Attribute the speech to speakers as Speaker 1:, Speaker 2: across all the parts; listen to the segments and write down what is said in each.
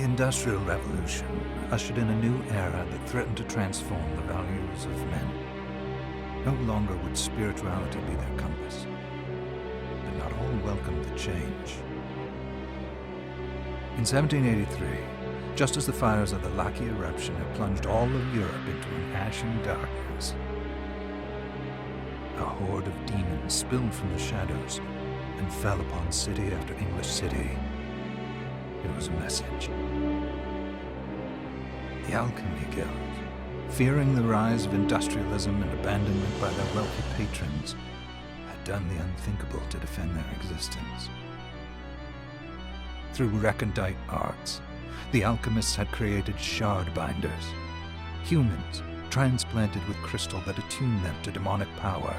Speaker 1: Industrial Revolution ushered in a new era that threatened to transform the values of men. No longer would spirituality be their compass, but not all welcomed the change. In 1783, just as the fires of the Laki eruption had plunged all of Europe into an ashen darkness, a horde of demons spilled from the shadows and fell upon city after English city. It was a message. The Alchemy Guild, fearing the rise of industrialism and abandonment by their wealthy patrons, had done the unthinkable to defend their existence. Through recondite arts, the alchemists had created shard binders, humans transplanted with crystal that attuned them to demonic power.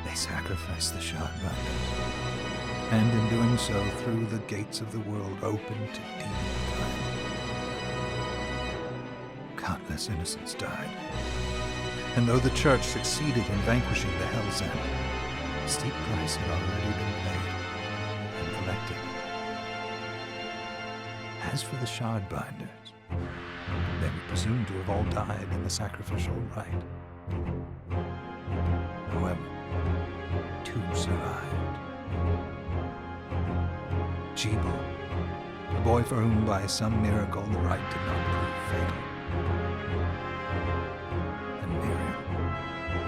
Speaker 1: They sacrificed the shard binders, and in doing so threw the gates of the world open to demonkind. Countless innocents died, and though the Church succeeded in vanquishing the Hell's End, a steep price had already been paid and collected. As for the shard binders, they were presumed to have all died in the sacrificial rite. However, two survived. Jebel, a boy for whom by some miracle the rite did not prove fatal. And Miriam,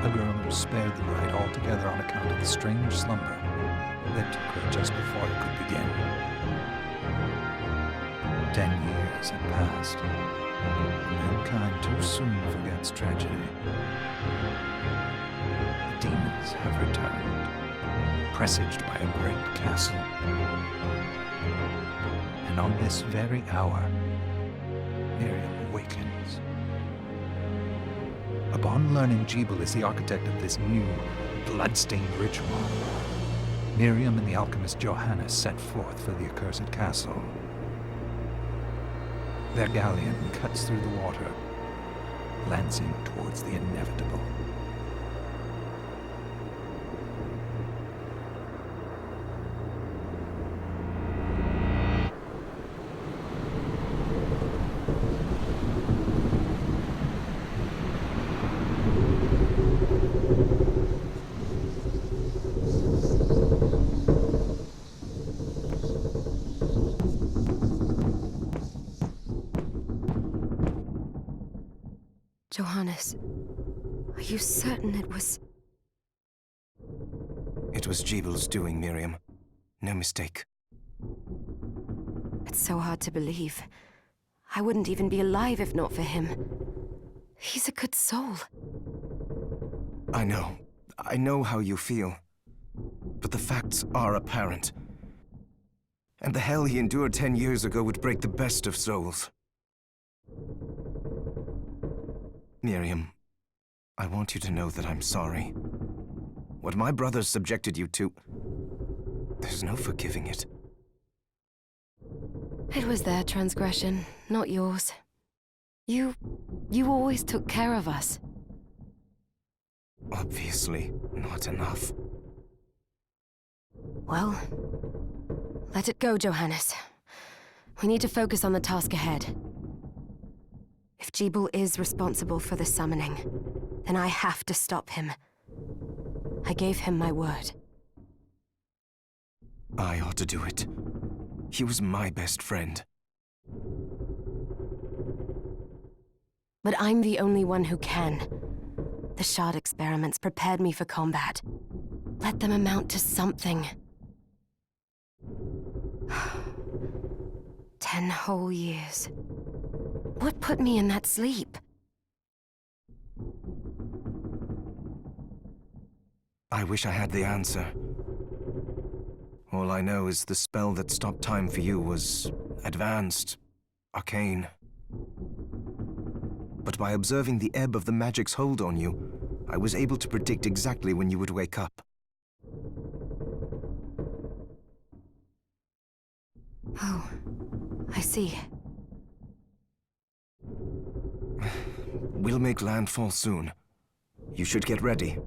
Speaker 1: a girl who was spared the rite altogether on account of the strange slumber that took her just before it could begin. 10 years had passed. Mankind too soon forgets tragedy. The demons have returned, presaged by a great castle. And on this very hour, Miriam awakens. Upon learning Jebel is the architect of this new, bloodstained ritual, Miriam and the alchemist Johannes set forth for the accursed castle. Their galleon cuts through the water, lancing towards the inevitable.
Speaker 2: Johannes, are you certain it was...
Speaker 3: It was Jebel's doing, Miriam. No mistake.
Speaker 2: It's so hard to believe. I wouldn't even be alive if not for him. He's a good soul.
Speaker 3: I know. I know how you feel. But the facts are apparent. And the hell he endured 10 years ago would break the best of souls. Miriam, I want you to know that I'm sorry. What my brothers subjected you to, there's no forgiving it.
Speaker 2: It was their transgression, not yours. You always took care of us.
Speaker 3: Obviously, not enough.
Speaker 2: Well, let it go, Johannes. We need to focus on the task ahead. If Jebel is responsible for the summoning, then I have to stop him. I gave him my word.
Speaker 3: I ought to do it. He was my best friend.
Speaker 2: But I'm the only one who can. The shard experiments prepared me for combat. Let them amount to something. 10 whole years. What put me in that sleep?
Speaker 3: I wish I had the answer. All I know is the spell that stopped time for you was advanced, arcane. But by observing the ebb of the magic's hold on you, I was able to predict exactly when you would wake up.
Speaker 2: Oh, I see.
Speaker 3: We'll make landfall soon. You should get ready.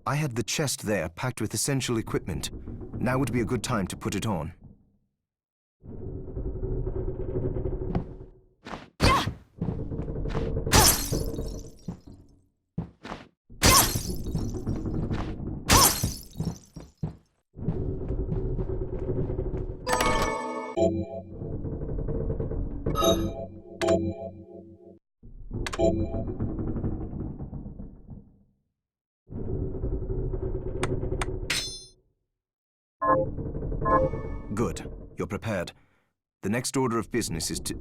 Speaker 3: I had the chest there packed with essential equipment. Now would be a good time to put it on. Good. You're prepared. The next order of business is to...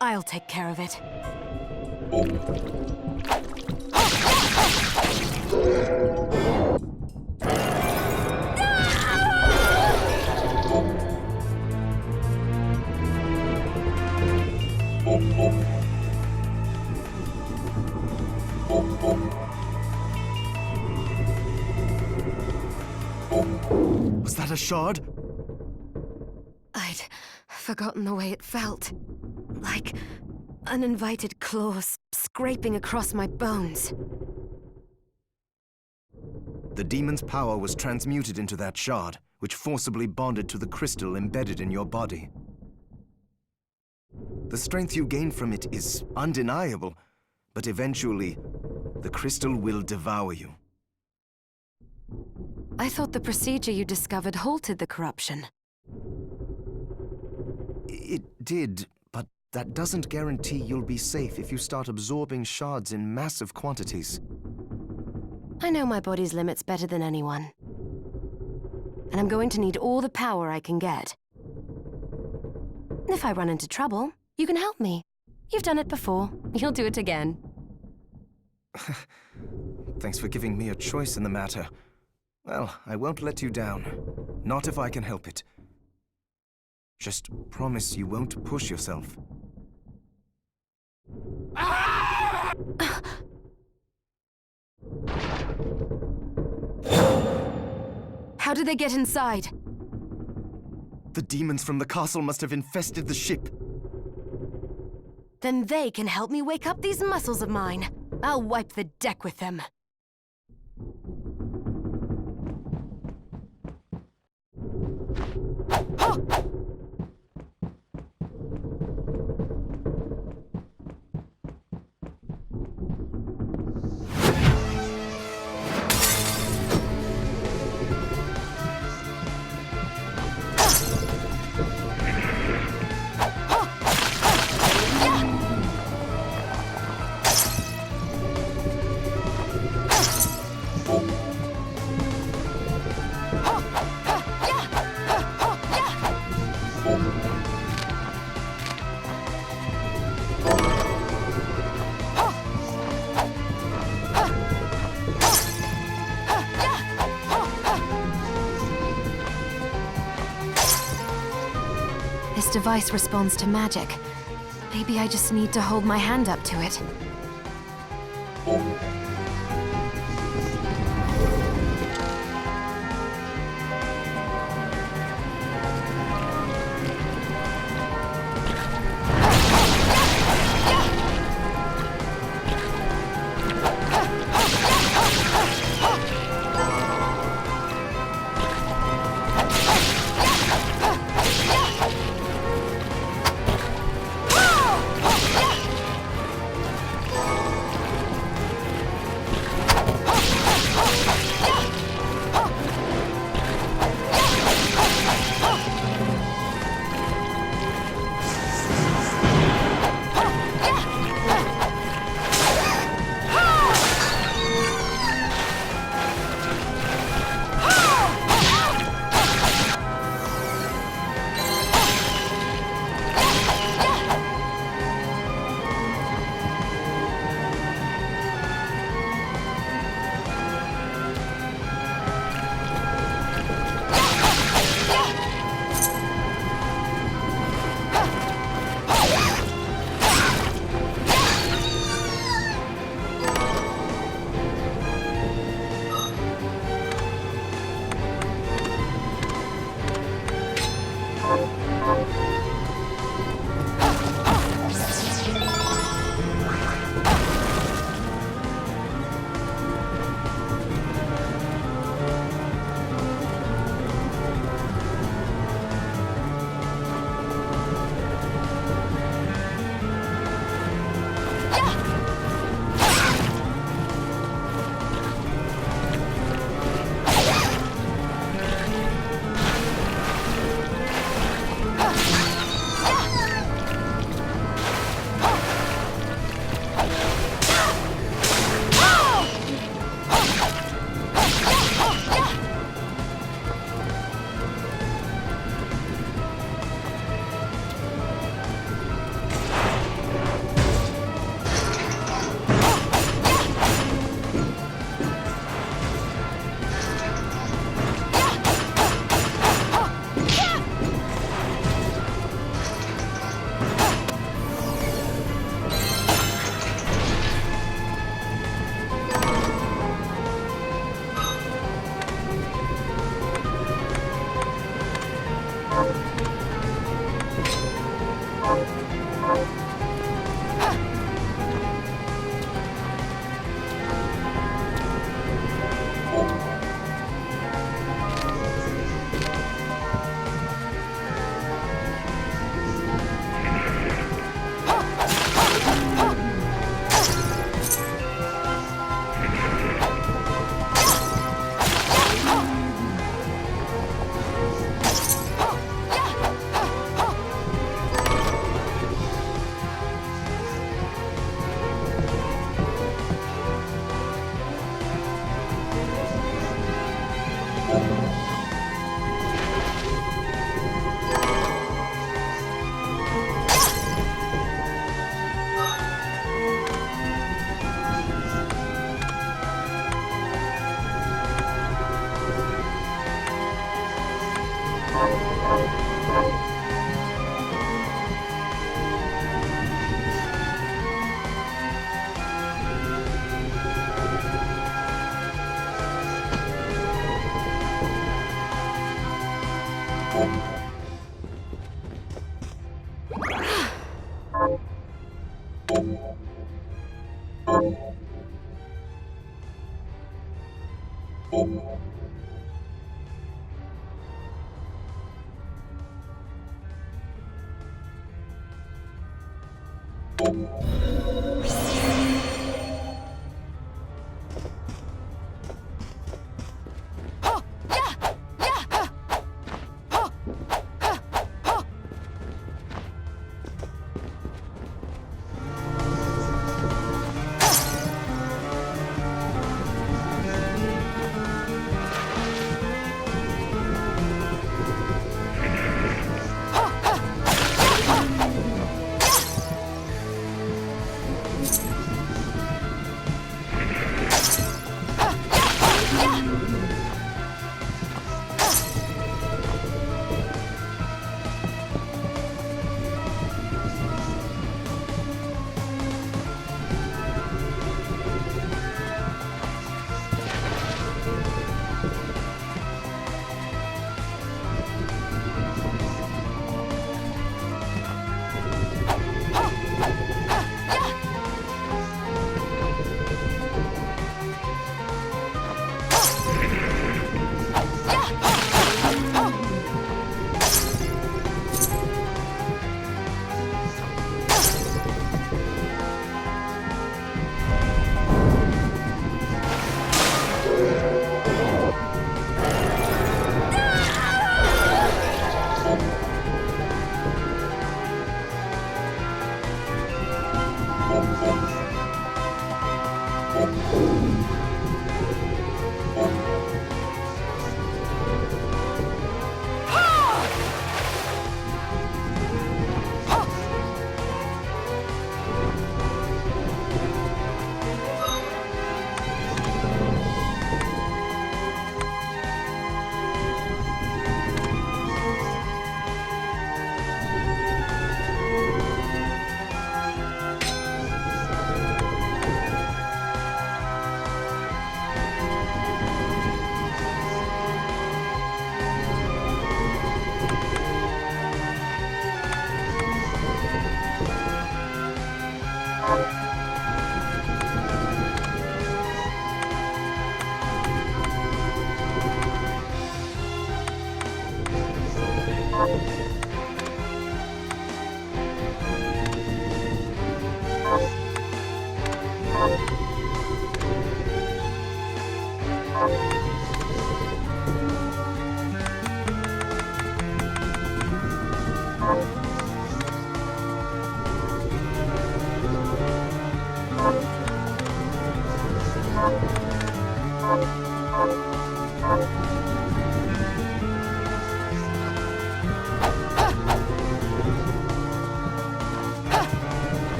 Speaker 2: I'll take care of it.
Speaker 3: Was that a shard?
Speaker 2: I'd forgotten the way it felt. Like uninvited claws scraping across my bones.
Speaker 3: The demon's power was transmuted into that shard, which forcibly bonded to the crystal embedded in your body. The strength you gain from it is undeniable, but eventually, the crystal will devour you.
Speaker 2: I thought the procedure you discovered halted the corruption.
Speaker 3: It did, but that doesn't guarantee you'll be safe if you start absorbing shards in massive quantities.
Speaker 2: I know my body's limits better than anyone. And I'm going to need all the power I can get. If I run into trouble, you can help me. You've done it before. You'll do it again.
Speaker 3: Thanks for giving me a choice in the matter. Well, I won't let you down. Not if I can help it. Just promise you won't push yourself.
Speaker 2: How did they get inside?
Speaker 3: The demons from the castle must have infested the ship.
Speaker 2: Then they can help me wake up these muscles of mine. I'll wipe the deck with them. This device responds to magic. Maybe I just need to hold my hand up to it.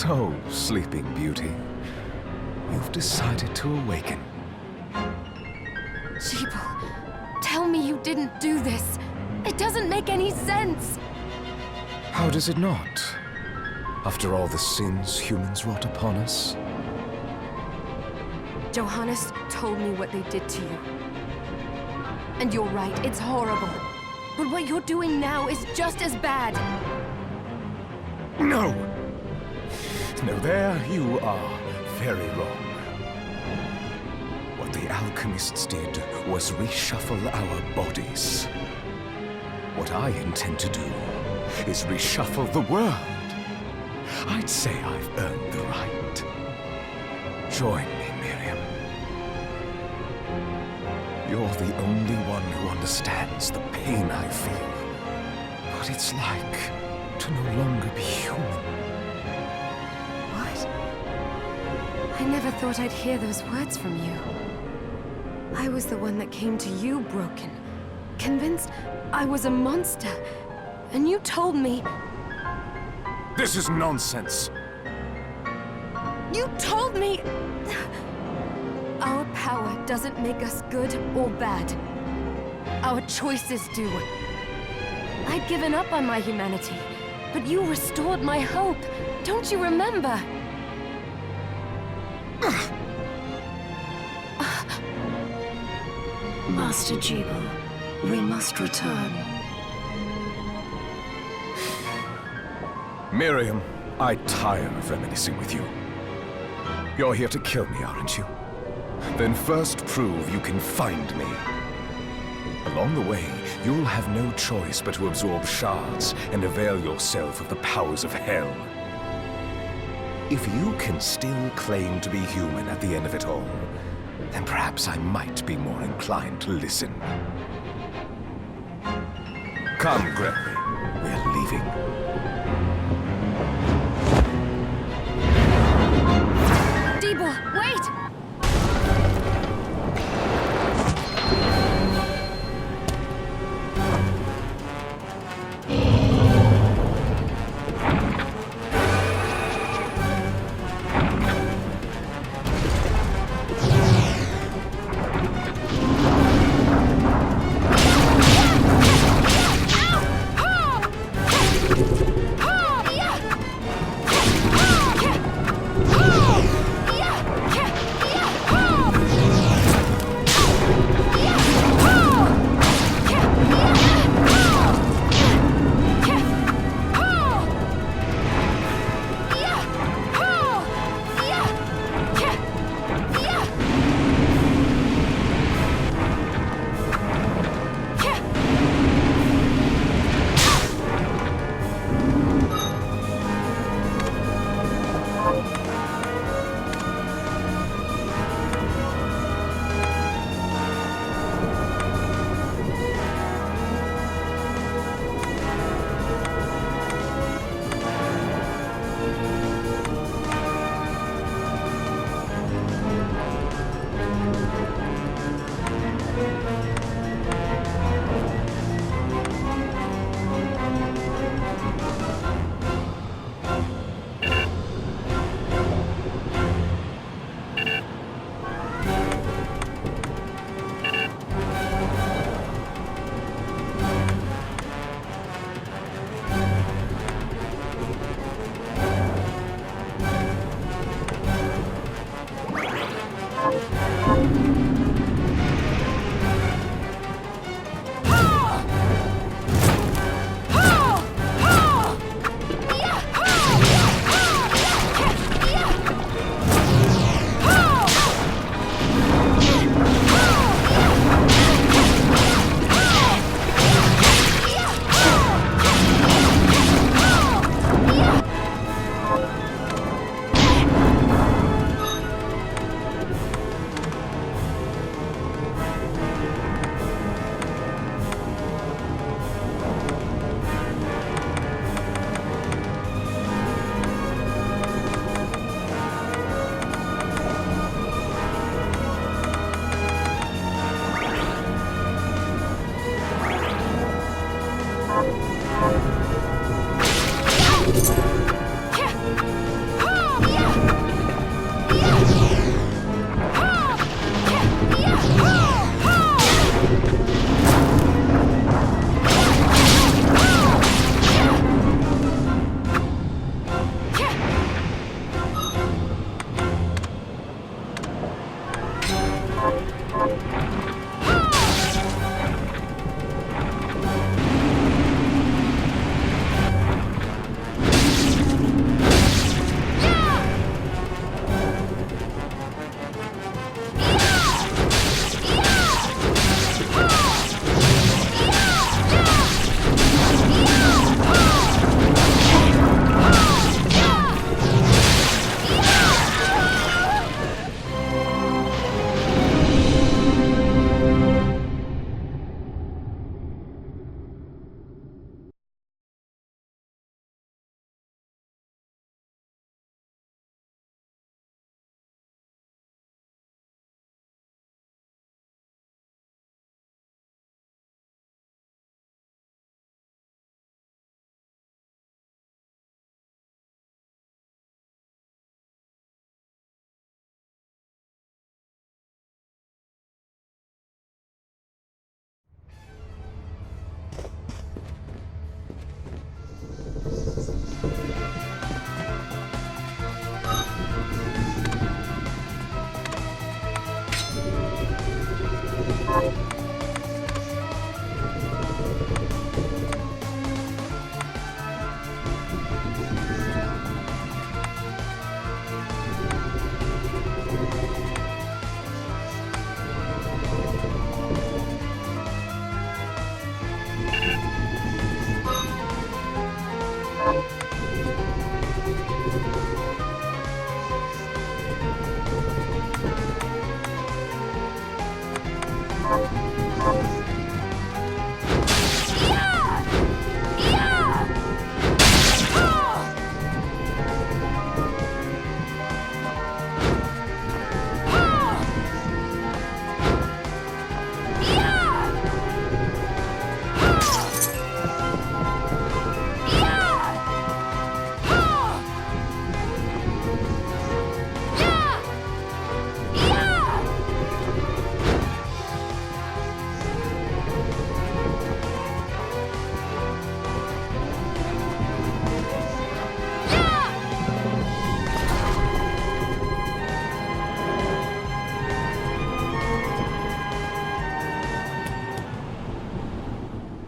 Speaker 3: So, Sleeping Beauty, you've decided to awaken.
Speaker 2: Jeeble, tell me you didn't do this. It doesn't make any sense.
Speaker 3: How does it not? After all the sins humans wrought upon us?
Speaker 2: Johannes told me what they did to you. And you're right, it's horrible. But what you're doing now is just as bad.
Speaker 3: No! No, there you are very wrong. What the alchemists did was reshuffle our bodies. What I intend to do is reshuffle the world. I'd say I've earned the right. Join me, Miriam. You're the only one who understands the pain I feel. What it's like to no longer be human.
Speaker 2: What? I never thought I'd hear those words from you. I was the one that came to you broken, convinced I was a monster. And you told me...
Speaker 3: This is nonsense.
Speaker 2: You told me... Our power doesn't make us good or bad. Our choices do. I'd given up on my humanity, but you restored my hope. Don't you remember?
Speaker 4: Master Jibal, we must return.
Speaker 3: Miriam, I tire of reminiscing with you. You're here to kill me, aren't you? Then first prove you can find me. Along the way, you'll have no choice but to absorb shards and avail yourself of the powers of hell. If you can still claim to be human at the end of it all, then perhaps I might be more inclined to listen. Come, Gregory. We're leaving.
Speaker 2: Debo, wait!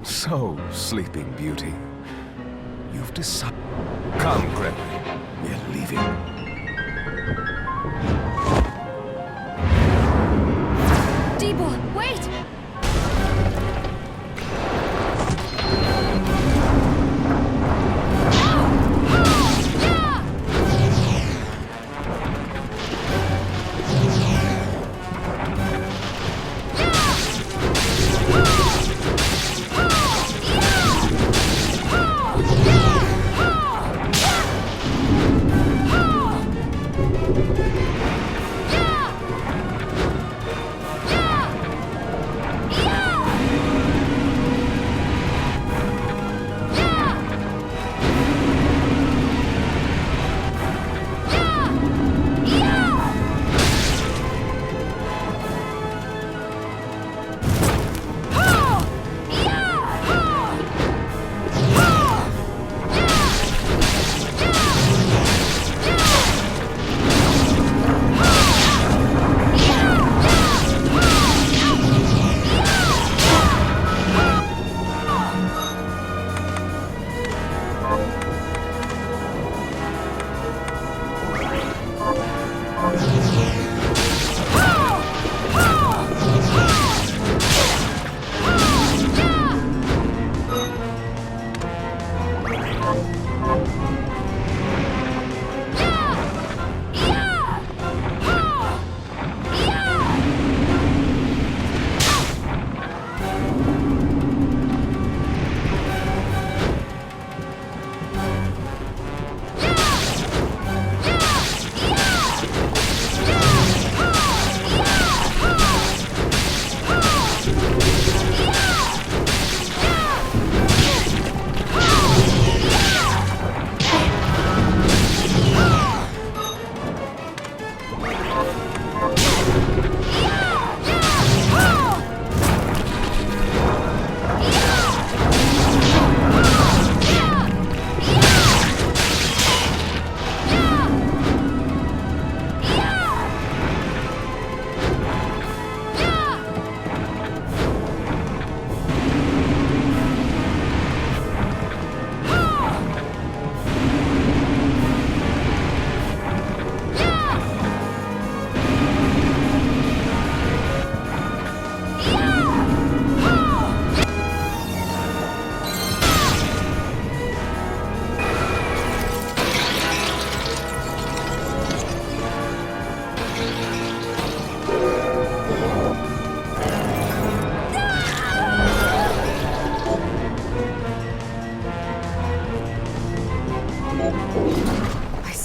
Speaker 3: So, Sleeping Beauty, you've decided... Come, Gregory. We're leaving.
Speaker 2: Jibul, wait!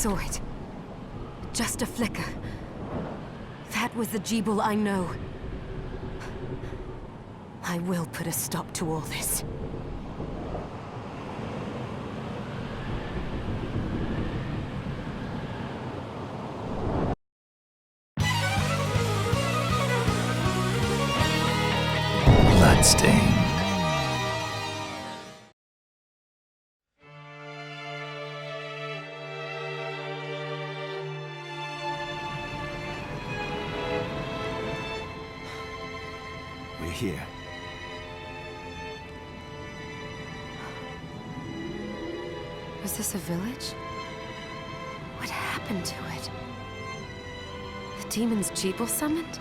Speaker 2: Saw it. Just a flicker. That was the Jibul I know. I will put a stop to all this.
Speaker 1: Bloodstained. We're here.
Speaker 2: Was this a village? What happened to it? The demons Jibul summoned?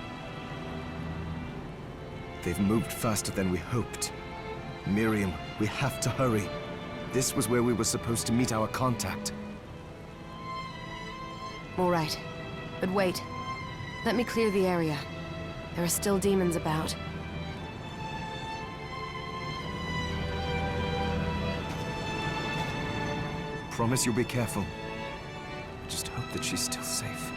Speaker 5: They've moved faster than we hoped. Miriam, we have to hurry. This was where we were supposed to meet our contact.
Speaker 2: All right. But wait. Let me clear the area. There are still demons about.
Speaker 5: Promise you'll be careful. Just hope that she's still safe.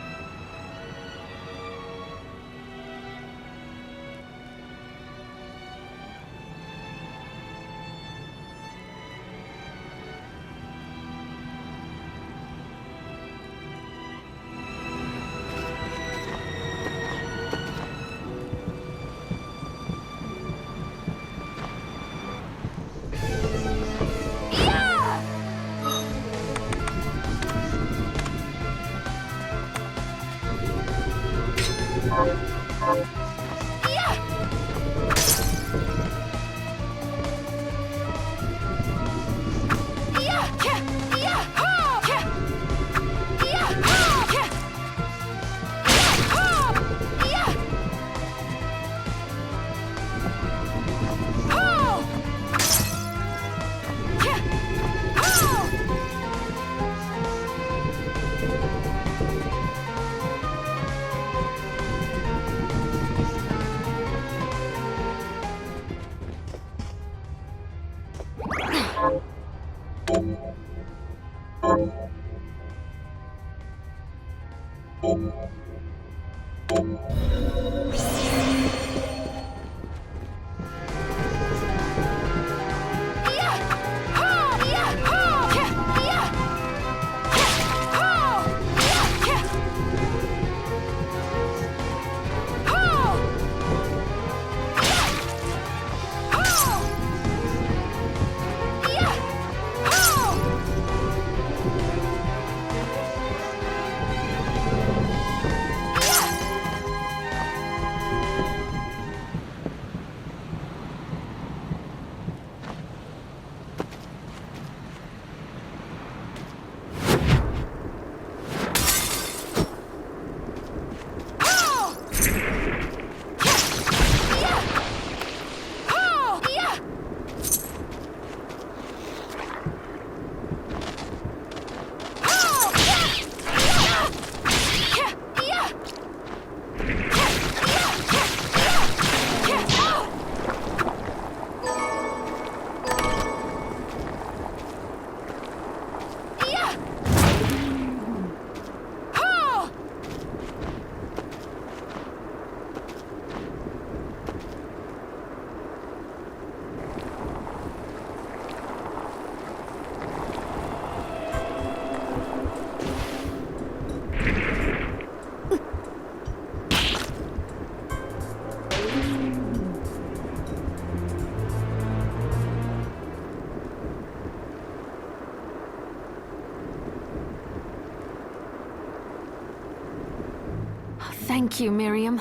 Speaker 6: Thank you, Miriam.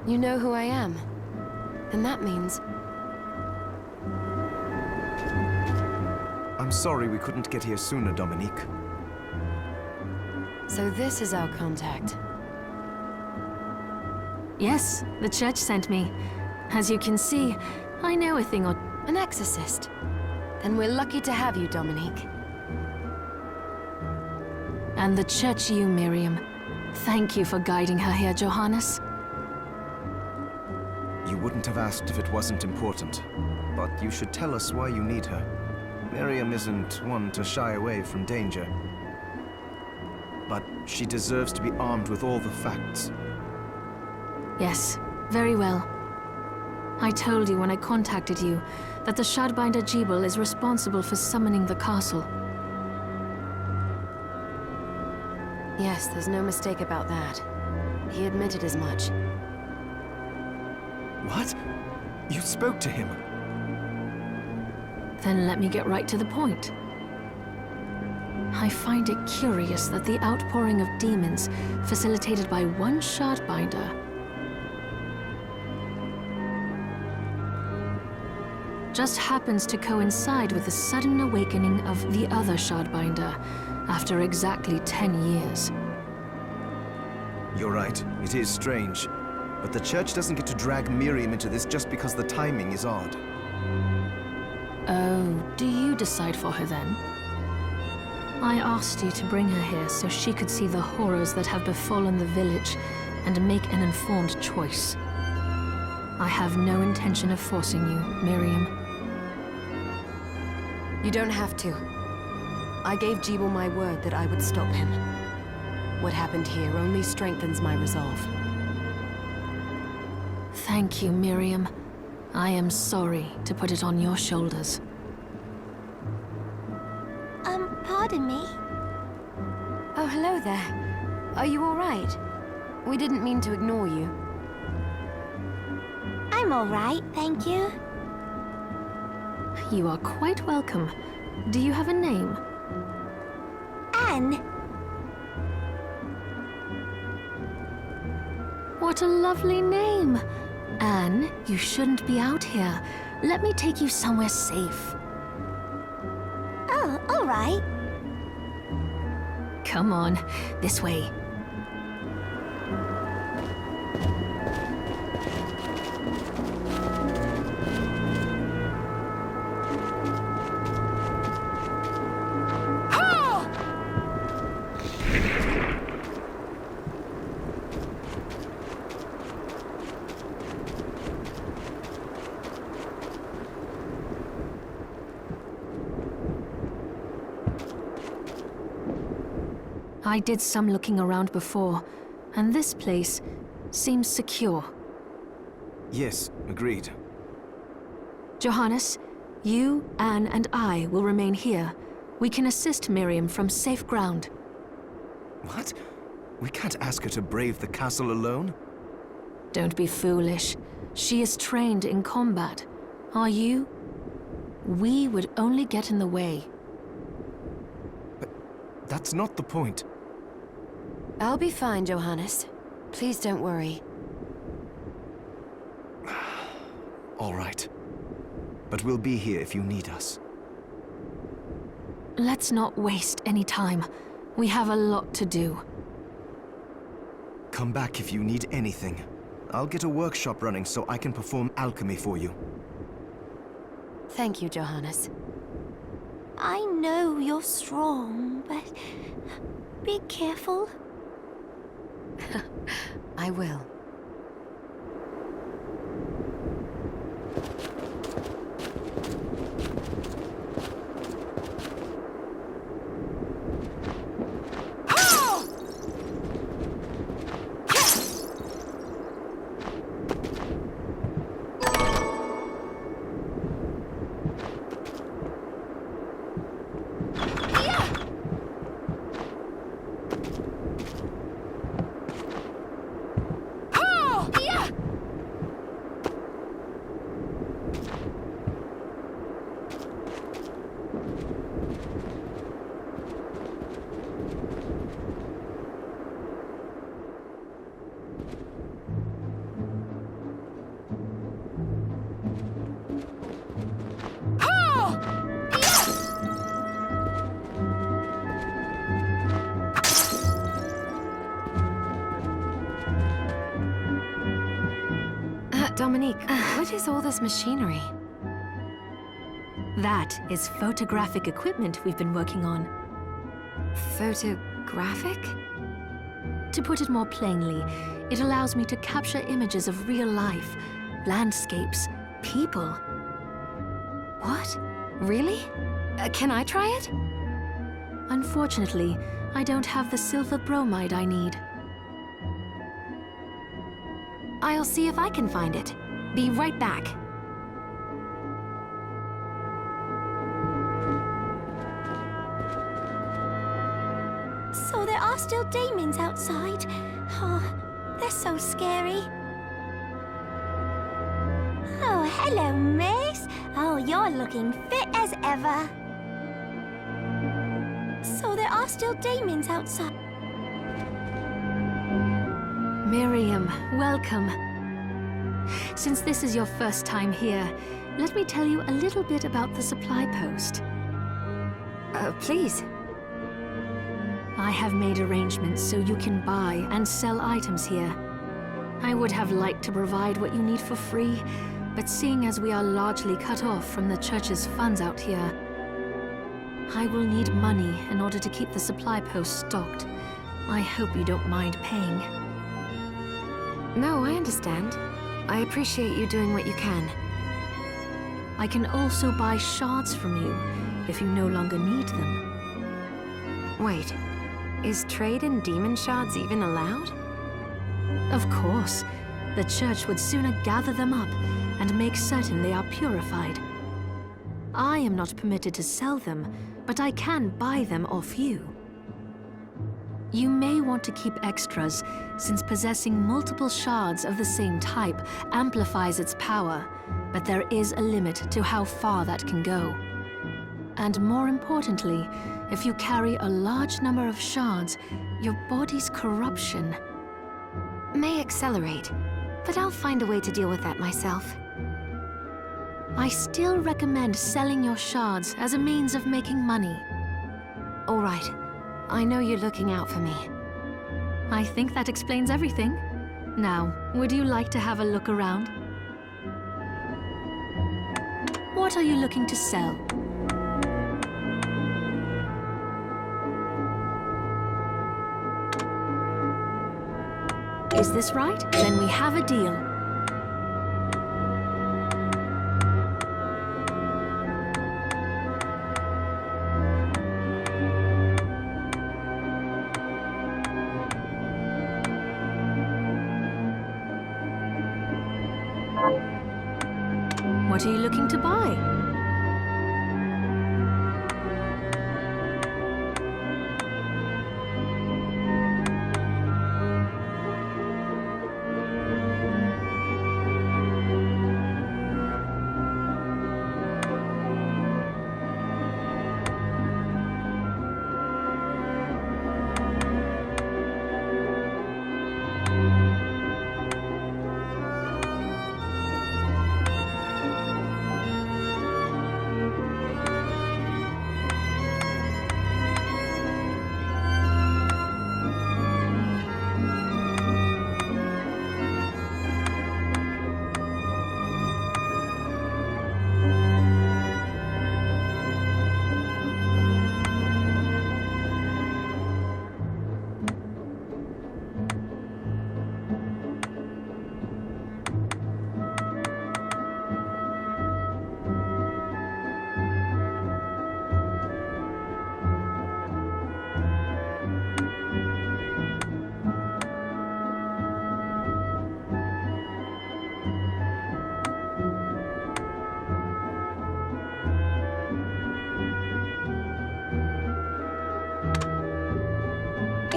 Speaker 2: You know who I am. And that means...
Speaker 5: I'm sorry we couldn't get here sooner, Dominique.
Speaker 2: So this is our contact.
Speaker 6: Yes, the church sent me. As you can see, I know a thing or...
Speaker 2: An exorcist. Then we're lucky to have you, Dominique.
Speaker 6: And the church you, Miriam. Thank you for guiding her here, Johannes.
Speaker 5: You wouldn't have asked if it wasn't important. But you should tell us why you need her. Miriam isn't one to shy away from danger. But she deserves to be armed with all the facts.
Speaker 6: Yes, very well. I told you when I contacted you that the Shardbinder Jebel is responsible for summoning the castle.
Speaker 2: Yes, there's no mistake about that. He admitted as much.
Speaker 5: What? You spoke to him?
Speaker 6: Then let me get right to the point. I find it curious that the outpouring of demons, facilitated by one Shardbinder, just happens to coincide with the sudden awakening of the other Shardbinder after exactly 10 years.
Speaker 5: You're right, it is strange. But the church doesn't get to drag Miriam into this just because the timing is odd.
Speaker 6: Oh, do you decide for her then? I asked you to bring her here so she could see the horrors that have befallen the village and make an informed choice. I have no intention of forcing you, Miriam.
Speaker 2: You don't have to. I gave Jebel my word that I would stop him. What happened here only strengthens my resolve.
Speaker 6: Thank you, Miriam. I am sorry to put it on your shoulders.
Speaker 7: Pardon me?
Speaker 2: Oh, hello there. Are you all right? We didn't mean to ignore you.
Speaker 7: I'm all right, thank you.
Speaker 6: You are quite welcome. Do you have a name?
Speaker 7: Anne.
Speaker 6: What a lovely name! Anne, you shouldn't be out here. Let me take you somewhere safe.
Speaker 7: Oh, all right.
Speaker 6: Come on, this way. I did some looking around before, and this place seems secure.
Speaker 5: Yes, agreed.
Speaker 6: Johannes, you, Anne, and I will remain here. We can assist Miriam from safe ground.
Speaker 5: What? We can't ask her to brave the castle alone?
Speaker 6: Don't be foolish. She is trained in combat. Are you? We would only get in the way.
Speaker 5: That's not the point.
Speaker 2: I'll be fine, Johannes. Please don't worry.
Speaker 5: All right. But we'll be here if you need us.
Speaker 6: Let's not waste any time. We have a lot to do.
Speaker 5: Come back if you need anything. I'll get a workshop running so I can perform alchemy for you.
Speaker 2: Thank you, Johannes.
Speaker 7: I know you're strong, but be careful.
Speaker 2: I will. Dominique, what is all this machinery?
Speaker 6: That is photographic equipment we've been working on.
Speaker 2: Photographic?
Speaker 6: To put it more plainly, it allows me to capture images of real life, landscapes, people.
Speaker 2: What? Really? Can I try it?
Speaker 6: Unfortunately, I don't have the silver bromide I need.
Speaker 2: I'll see if I can find it. Be right back.
Speaker 7: So there are still demons outside. Oh, they're so scary. Oh, hello, miss. Oh, you're looking fit as ever. So there are still demons outside.
Speaker 6: Miriam, welcome. Since this is your first time here, let me tell you a little bit about the supply post.
Speaker 2: Please.
Speaker 6: I have made arrangements so you can buy and sell items here. I would have liked to provide what you need for free, But seeing as we are largely cut off from the church's funds out here, I will need money in order to keep the supply post stocked. I hope you don't mind paying.
Speaker 2: No, I understand. I appreciate you doing what you can.
Speaker 6: I can also buy shards from you if you no longer need them.
Speaker 2: Wait, is trade in demon shards even allowed?
Speaker 6: Of course. The church would sooner gather them up and make certain they are purified. I am not permitted to sell them, but I can buy them off you. You may want to keep extras, since possessing multiple shards of the same type amplifies its power, but there is a limit to how far that can go. And more importantly, if you carry a large number of shards, your body's corruption
Speaker 2: May accelerate, but I'll find a way to deal with that myself.
Speaker 6: I still recommend selling your shards as a means of making money.
Speaker 2: All right. I know you're looking out for me.
Speaker 6: I think that explains everything. Now, would you like to have a look around? What are you looking to sell? Is this right? Then we have a deal. What are you looking to buy?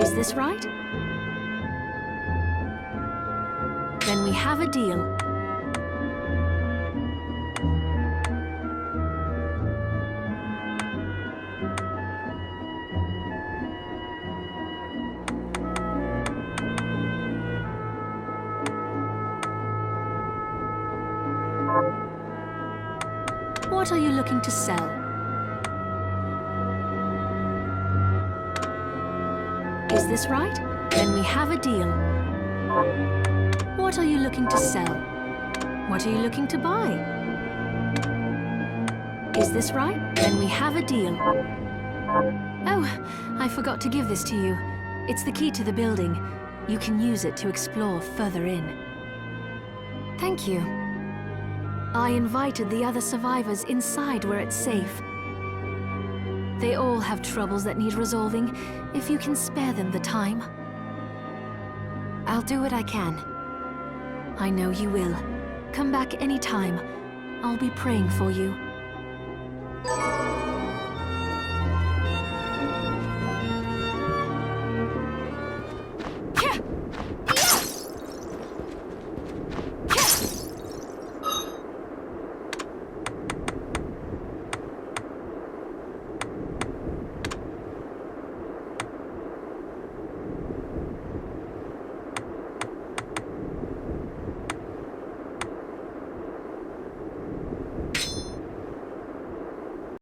Speaker 6: Is this right? Then we have a deal. What are you looking to sell? Is this right? Then we have a deal. What are you looking to sell? What are you looking to buy? Is this right? Then we have a deal. Oh, I forgot to give this to you. It's the key to the building. You can use it to explore further in.
Speaker 2: Thank you.
Speaker 6: I invited the other survivors inside where it's safe. They all have troubles that need resolving, if you can spare them the time.
Speaker 2: I'll do what I can.
Speaker 6: I know you will. Come back anytime. I'll be praying for you.